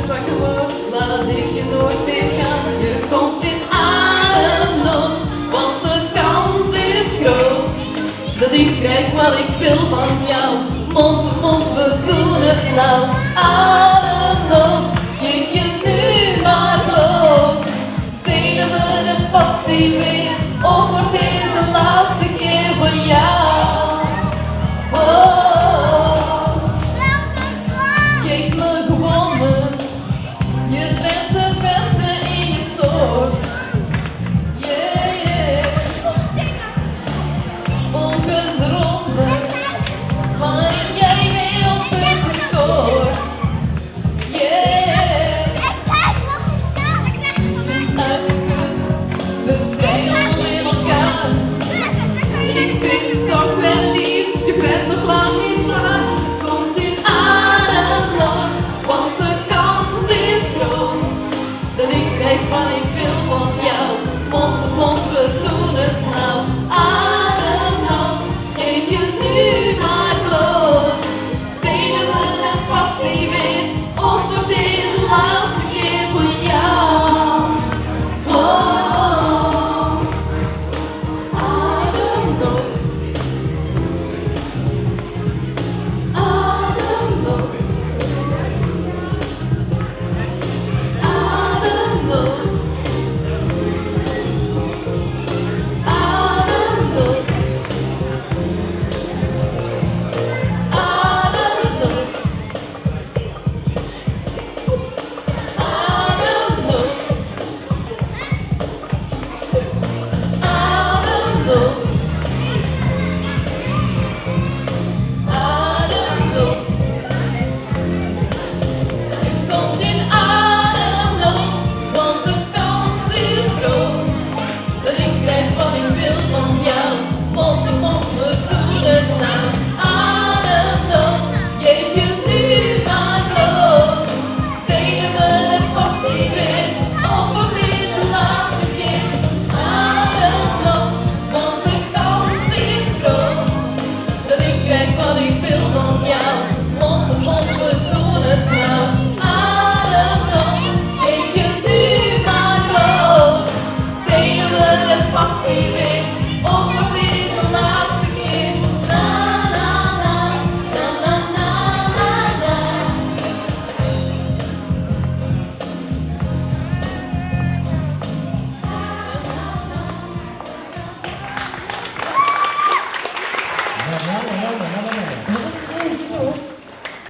je wakker wordt, laat ik je nooit meer gaan. Je komt in ademnood, want de kans is groot dat ik krijg wat ik wil van jou. Mond voor mond, we doen het nou. Ademnood, geef je nu maar bloot. Spelen we de passie weer, of wordt dit de laatste keer voor jou? Oh, geef me gewonnen, je bent de beste in je soort. Yeah, yeah. Ongedrongen, wanneer jij weer op het scoort. Yeah, uitgekund, we zijn al in elkaar. Ik vind toch wel lief, je bent nog lang niet klaar. Komt in ademnood, want de kans is groot dat ik krijg wat ik wil van jou. Mond voor mond, we doen het nou. Ademnood, geef je nu maar bloot. Spelen we de passie weer, of wordt dit de laatste keer voor jou? Oh, ademnood. Ademnood. Ademnood. Ademnood. Ademnood. Ademnood. Ademnood. Ademnood. Je komt in ademnood, want de kans is groot dat ik krijg wat ik wil van jou. Mond voor mond, we doen het nou. Ademnood, geef je nu maar bloot. Spelen we de passie weer, of wordt dit de laatste keer? Ademnood, want de kans is groot dat ik krijg wat ik wil van jou.